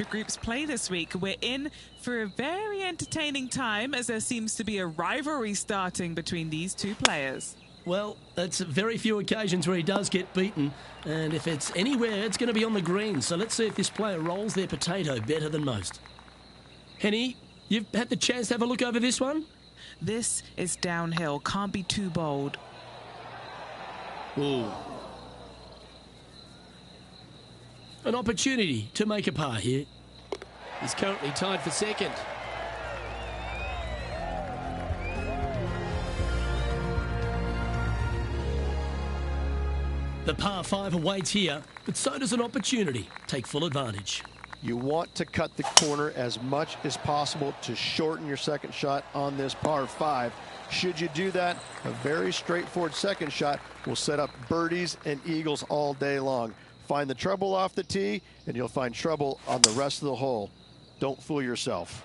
Groups play this week. We're in for a very entertaining time as there seems to be a rivalry starting between these two players. Well, that's very few occasions where he does get beaten, and if it's anywhere, it's going to be on the green. So let's see if this player rolls their potato better than most. Henny, you've had the chance to have a look over this one? This is downhill. Can't be too bold. Ooh. An opportunity to make a par here. He's currently tied for second. The par 5 awaits here, but so does an opportunity. Take full advantage. You want to cut the corner as much as possible to shorten your second shot on this par 5. Should you do that, a very straightforward second shot will set up birdies and eagles all day long. Find the trouble off the tee, and you'll find trouble on the rest of the hole. Don't fool yourself.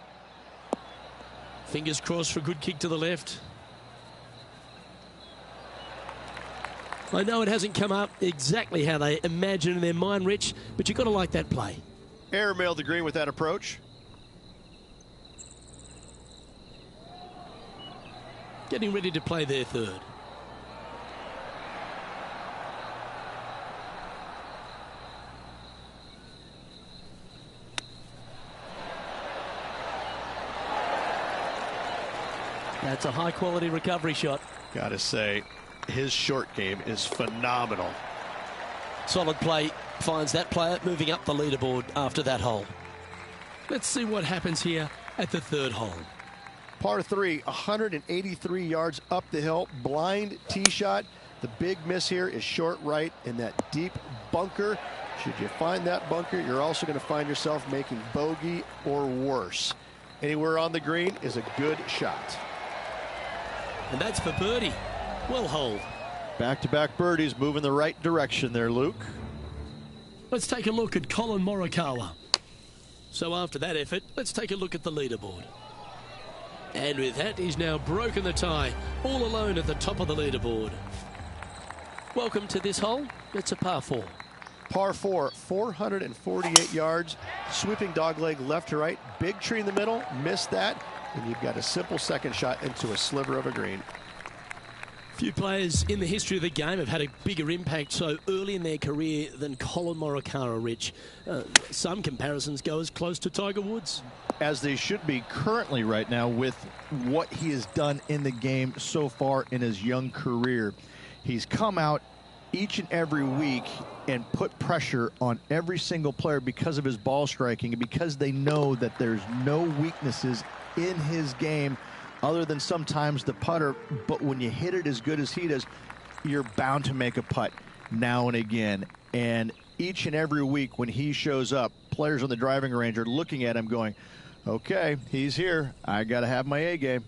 Fingers crossed for a good kick to the left. I know it hasn't come up exactly how they imagine in their mind, Rich, but you've got to like that play. Airmailed the green with that approach. Getting ready to play their third. That's a high-quality recovery shot. Gotta say, his short game is phenomenal. Solid play finds that player moving up the leaderboard after that hole. Let's see what happens here at the third hole. Par 3, 183 yards up the hill, blind tee shot. The big miss here is short right in that deep bunker. Should you find that bunker, you're also going to find yourself making bogey or worse. Anywhere on the green is a good shot. And that's for birdie. Well holed. Back-to-back birdies moving the right direction there, Luke. Let's take a look at Collin Morikawa. So after that effort, let's take a look at the leaderboard. And with that, he's now broken the tie, all alone at the top of the leaderboard. Welcome to this hole. It's a par 4. Par 4, 448 yards, sweeping dogleg left to right, big tree in the middle, missed that, and you've got a simple second shot into a sliver of a green. Few players in the history of the game have had a bigger impact so early in their career than Collin Morikawa, Rich. Some comparisons go as close to Tiger Woods. As they should be currently right now with what he has done in the game so far in his young career. He's come out each and every week and put pressure on every single player because of his ball striking and because they know that there's no weaknesses in his game other than sometimes the putter. But when you hit it as good as he does, you're bound to make a putt now and again. And each and every week when he shows up, players on the driving range are looking at him going, okay, he's here. I got to have my A game.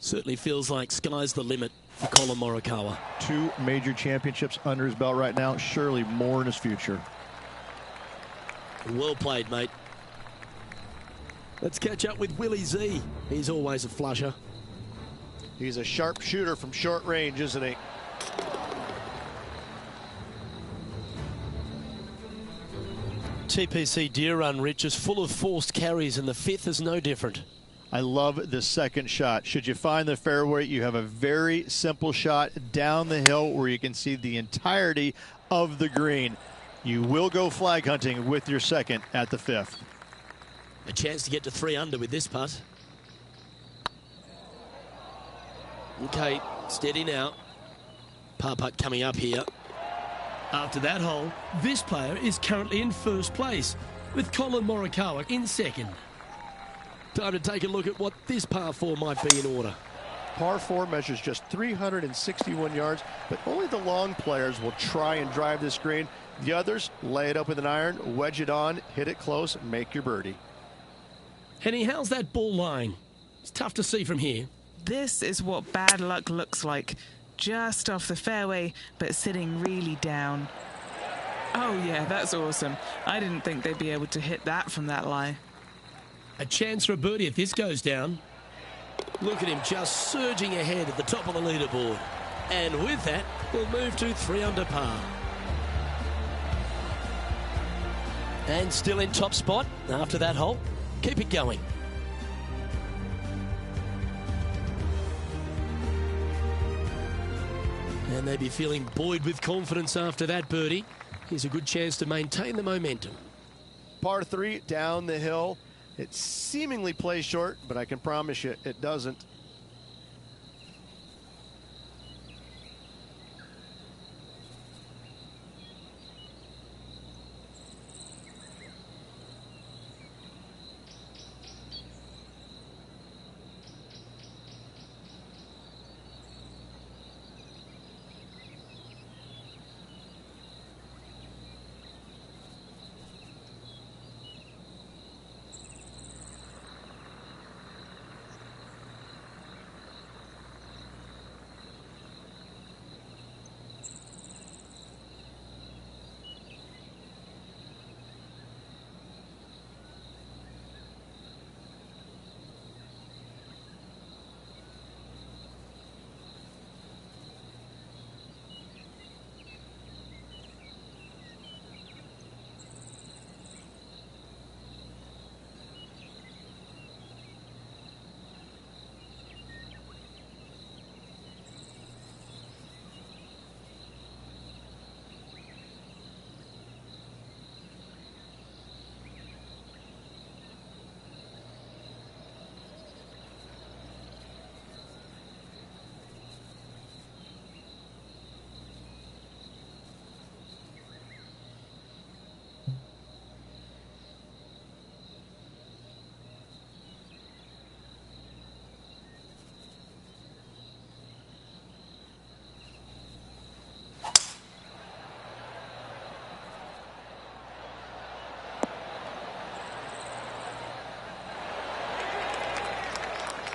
Certainly feels like sky's the limit for Collin Morikawa. 2 major championships under his belt right now. Surely more in his future. Well played, mate. Let's catch up with Willie Z. He's always a flusher. He's a sharp shooter from short range, isn't he? TPC Deer Run, Rich, is full of forced carries, and the 5th is no different. I love the second shot. Should you find the fairway, you have a very simple shot down the hill where you can see the entirety of the green. You will go flag hunting with your second at the 5th. A chance to get to 3 under with this putt. Okay, steady now. Par putt coming up here. After that hole, this player is currently in first place, with Collin Morikawa in second. Time to take a look at what this par 4 might be in order. Par 4 measures just 361 yards, but only the long players will try and drive this green. The others lay it up with an iron, wedge it on, hit it close, and make your birdie. Henny, how's that ball lying? It's tough to see from here. This is what bad luck looks like. Just off the fairway, but sitting really down. Oh yeah, that's awesome. I didn't think they'd be able to hit that from that lie. A chance for a birdie if this goes down. Look at him just surging ahead at the top of the leaderboard. And with that, we'll move to 3 under par. And still in top spot after that hole. Keep it going. And they'd be feeling buoyed with confidence after that birdie. Here's a good chance to maintain the momentum. Par 3 down the hill. It seemingly plays short, but I can promise you it doesn't.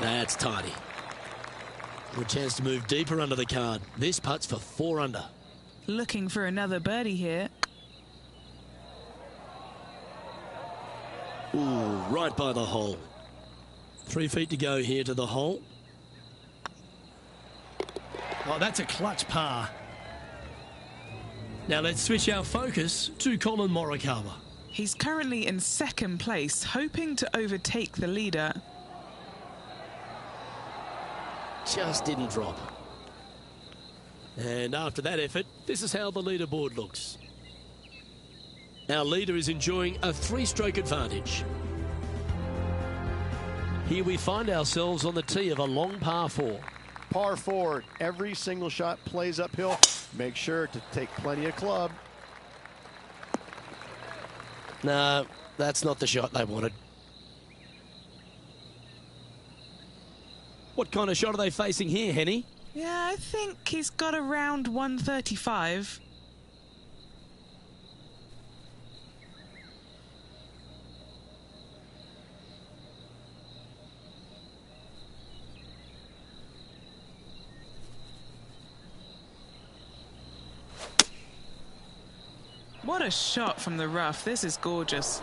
That's tidy. Good chance to move deeper under the card. This putt's for 4 under. Looking for another birdie here. Ooh, right by the hole. 3 feet to go here to the hole. Oh, that's a clutch par. Now let's switch our focus to Collin Morikawa. He's currently in second place, hoping to overtake the leader. Just didn't drop. And after that effort, this is how the leaderboard looks. Our leader is enjoying a 3-stroke advantage. Here we find ourselves on the tee of a long par 4. Par 4, every single shot plays uphill. Make sure to take plenty of club. No, that's not the shot they wanted. What kind of shot are they facing here, Henny? Yeah, I think he's got around 135. What a shot from the rough. This is gorgeous.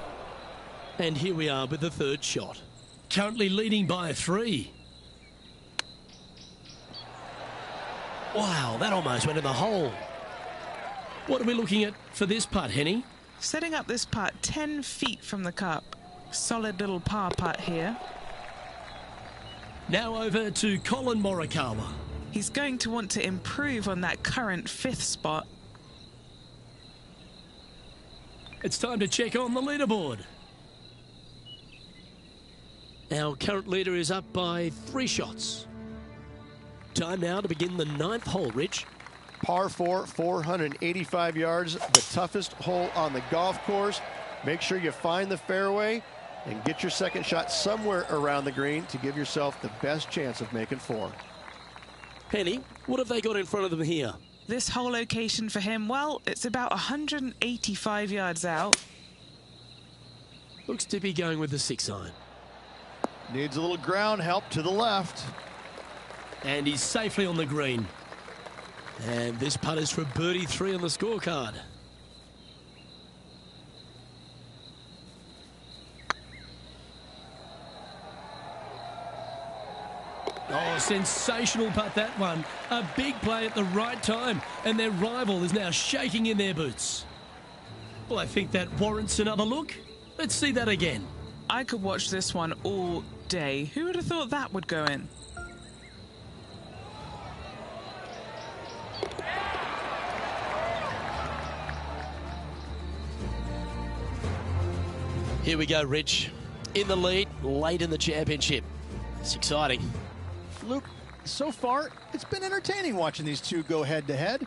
And here we are with the 3rd shot. Currently leading by 3. Wow, that almost went in the hole. What are we looking at for this putt, Henny? Setting up this putt 10 feet from the cup. Solid little par putt here. Now over to Collin Morikawa. He's going to want to improve on that current 5th spot. It's time to check on the leaderboard. Our current leader is up by 3 shots. Time now to begin the 9th hole, Rich. Par 4, 485 yards, the toughest hole on the golf course. Make sure you find the fairway and get your second shot somewhere around the green to give yourself the best chance of making 4. Henny, what have they got in front of them here? This whole location for him, well, it's about 185 yards out. Looks to be going with the 6-iron. Needs a little ground help to the left. And he's safely on the green. And this putt is for birdie 3 on the scorecard. Oh, sensational putt, that one. A big play at the right time, and their rival is now shaking in their boots. Well, I think that warrants another look. Let's see that again. I could watch this one all day. Who would have thought that would go in? Here we go, Rich. In the lead, late in the championship. It's exciting. Luke, so far, it's been entertaining watching these two go head-to-head.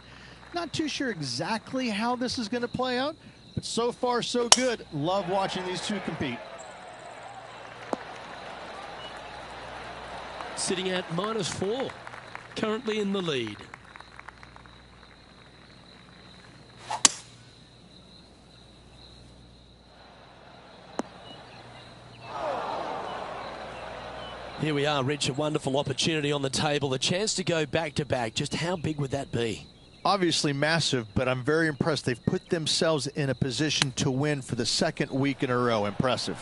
Not too sure exactly how this is going to play out, but so far, so good. Love watching these two compete. Sitting at -4, currently in the lead. Here we are, Rich, a wonderful opportunity on the table. The chance to go back-to-back. Just how big would that be? Obviously massive, but I'm very impressed. They've put themselves in a position to win for the second week in a row. Impressive.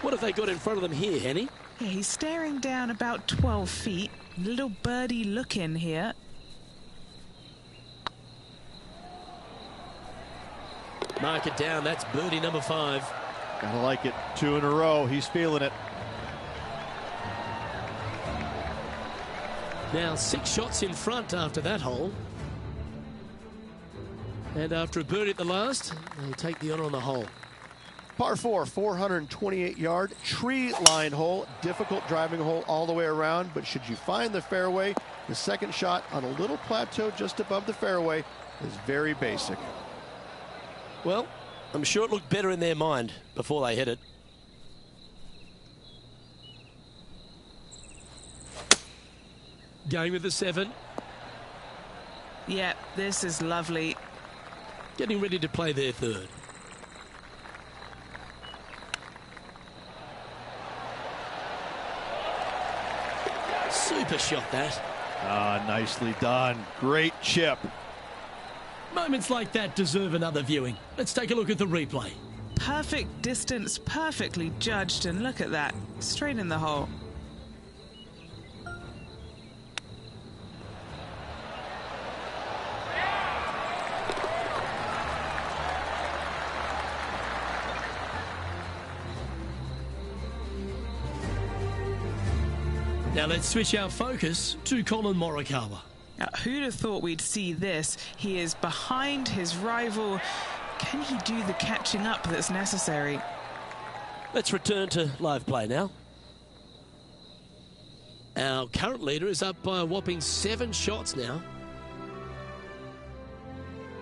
What have they got in front of them here, Henny? Yeah, he's staring down about 12 feet. Little birdie look in here. Mark it down. That's birdie number 5. Gotta like it. 2 in a row. He's feeling it. Now 6 shots in front after that hole. And after a birdie at the last, they take the honour on the hole. Par 4, 428-yard tree-lined hole. Difficult driving hole all the way around, but should you find the fairway, the second shot on a little plateau just above the fairway is very basic. Well, I'm sure it looked better in their mind before they hit it. Going with the 7. Yeah, this is lovely. Getting ready to play their 3rd. Super shot, that. Ah, nicely done. Great chip. Moments like that deserve another viewing. Let's take a look at the replay. Perfect distance, perfectly judged, and look at that. Straight in the hole. Now let's switch our focus to Collin Morikawa. Who'd have thought we'd see this? He is behind his rival. Can he do the catching up that's necessary? Let's return to live play now. Our current leader is up by a whopping 7 shots now.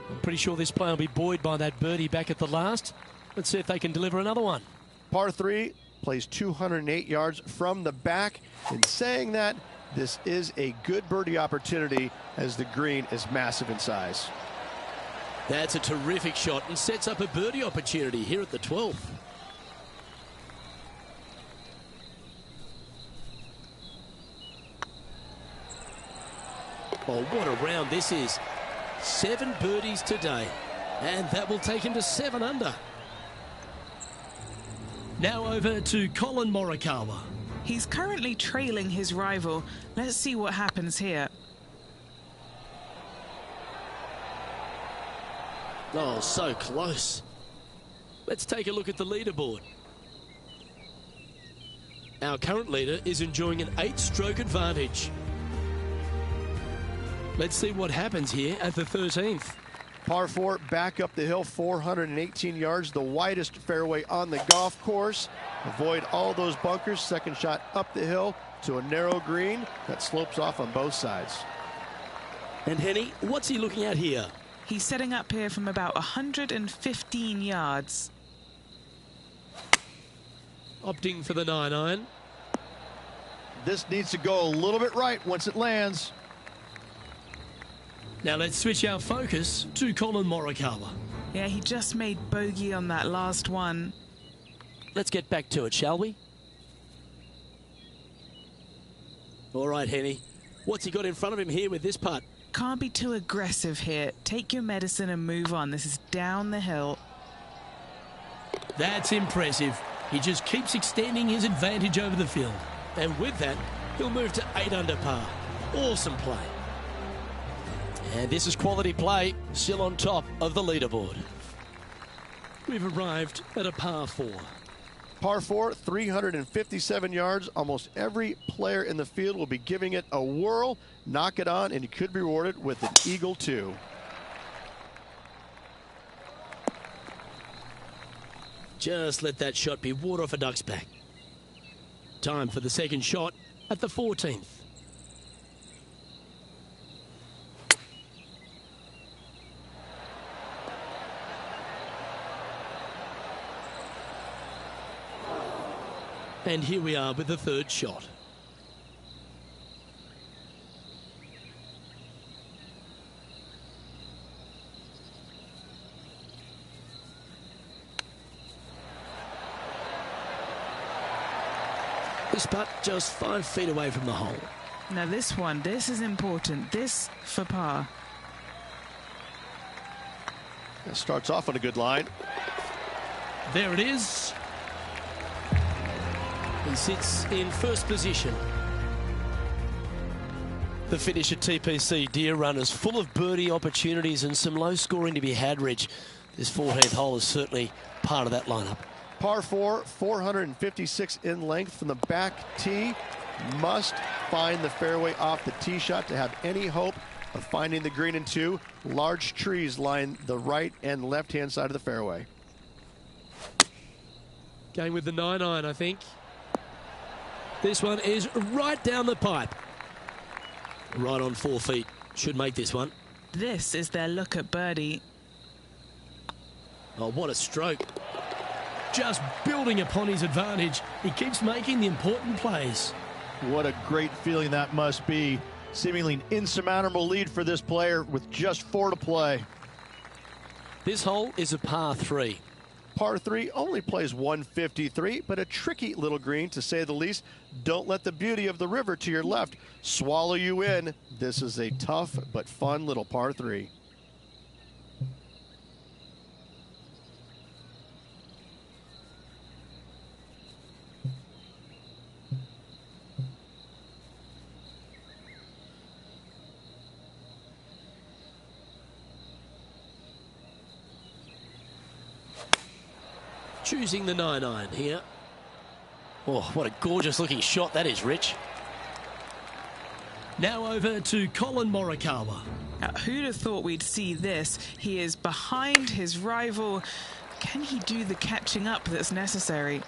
I'm pretty sure this player will be buoyed by that birdie back at the last. Let's see if they can deliver another one. Par 3 plays 208 yards from the back. In saying that, this is a good birdie opportunity as the green is massive in size. That's a terrific shot and sets up a birdie opportunity here at the 12th. Oh, what a round this is. 7 birdies today, and that will take him to 7 under. Now over to Collin Morikawa. He's currently trailing his rival. Let's see what happens here. Oh, so close. Let's take a look at the leaderboard. Our current leader is enjoying an 8-stroke advantage. Let's see what happens here at the 13th. Par 4, back up the hill, 418 yards, the widest fairway on the golf course. Avoid all those bunkers. Second shot up the hill to a narrow green that slopes off on both sides. And Henny, what's he looking at here? He's setting up here from about 115 yards. Opting for the 9-iron. This needs to go a little bit right once it lands. Now let's switch our focus to Collin Morikawa. Yeah, he just made bogey on that last one. Let's get back to it, shall we? All right, Henny. What's he got in front of him here with this putt? Can't be too aggressive here. Take your medicine and move on. This is down the hill. That's impressive. He just keeps extending his advantage over the field. And with that, he'll move to 8 under par. Awesome play. And this is quality play, still on top of the leaderboard. We've arrived at a par 4. Par 4, 357 yards. Almost every player in the field will be giving it a whirl. Knock it on, and you could be rewarded with an eagle too. Just let that shot be water off a duck's back. Time for the second shot at the 14th. And here we are with the third shot. This putt just 5 feet away from the hole. Now this one, this is important. This for par. That starts off on a good line. There it is. He sits in first position. The finish at TPC Deer Run is full of birdie opportunities and some low scoring to be had, Rich. This 14th hole is certainly part of that lineup. Par 4, 456 in length from the back tee. Must find the fairway off the tee shot to have any hope of finding the green in 2. Large trees line the right and left-hand side of the fairway. Going with the 9-iron, I think. This one is right down the pipe. Right on 4 feet. Should make this one. This is their look at birdie. Oh, what a stroke. Just building upon his advantage. He keeps making the important plays. What a great feeling that must be. Seemingly an insurmountable lead for this player with just 4 to play. This hole is a par 3. Par 3 only plays 153, but a tricky little green to say the least. Don't let the beauty of the river to your left swallow you in. This is a tough but fun little par 3. Choosing the 9-iron here. Oh, what a gorgeous looking shot that is, Rich. Now over to Colin Morikawa. Now, who'd have thought we'd see this? He is behind his rival. Can he do the catching up that's necessary?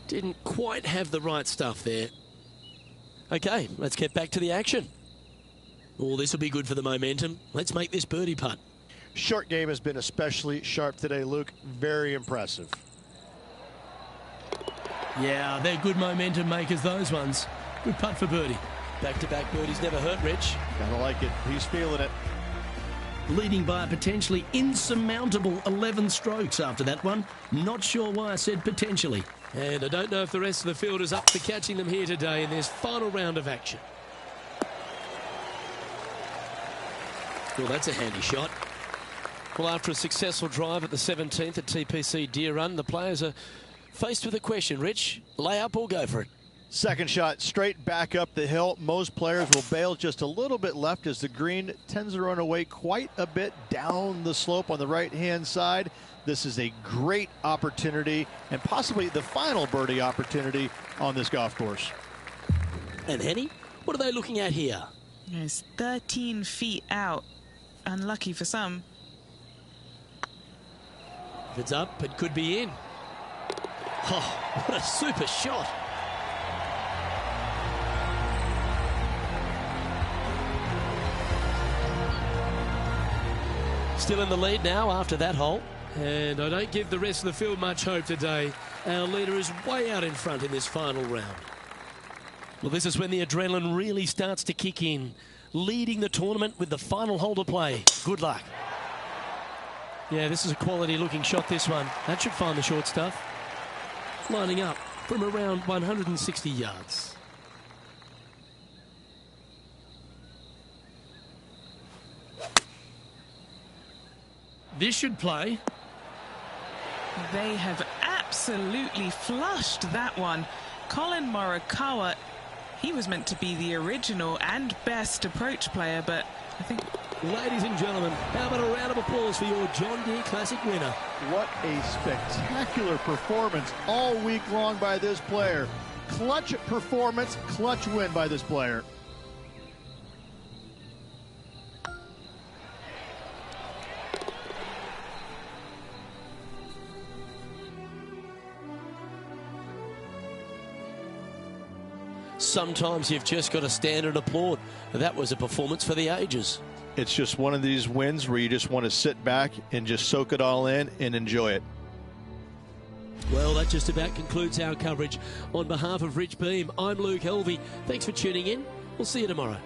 Didn't quite have the right stuff there. Okay, let's get back to the action. Oh, this will be good for the momentum. Let's make this birdie putt. Short game has been especially sharp today, Luke. Very impressive. Yeah, they're good momentum makers, those ones. Good putt for birdie. Back-to-back birdies never hurt, Rich. Kinda like it. He's feeling it. Leading by a potentially insurmountable 11 strokes after that one. Not sure why I said potentially. And I don't know if the rest of the field is up for catching them here today in this final round of action. Well, that's a handy shot. Well, after a successful drive at the 17th at TPC Deer Run, the players are faced with a question. Rich, lay up or go for it? Second shot straight back up the hill. Most players will bail just a little bit left as the green tends to run away quite a bit down the slope on the right-hand side. This is a great opportunity and possibly the final birdie opportunity on this golf course. And Henny, what are they looking at here? It's 13 feet out. Unlucky for some. If it's up, it could be in. Oh, what a super shot. Still in the lead now after that hole. And I don't give the rest of the field much hope today. Our leader is way out in front in this final round. Well, this is when the adrenaline really starts to kick in. Leading the tournament with the final hole to play. Good luck. Yeah, this is a quality looking shot, this one. That should find the short stuff. Lining up from around 160 yards. This should play. They have absolutely flushed that one. Collin Morikawa, he was meant to be the original and best approach player, but I think... Ladies and gentlemen, how about a round of applause for your John Deere Classic winner? What a spectacular performance all week long by this player. Clutch performance, clutch win by this player. Sometimes you've just got to stand and applaud. That was a performance for the ages. It's just one of these wins where you just want to sit back and just soak it all in and enjoy it. Well, that just about concludes our coverage. On behalf of Rich Beem, I'm Luke Helvey. Thanks for tuning in. We'll see you tomorrow.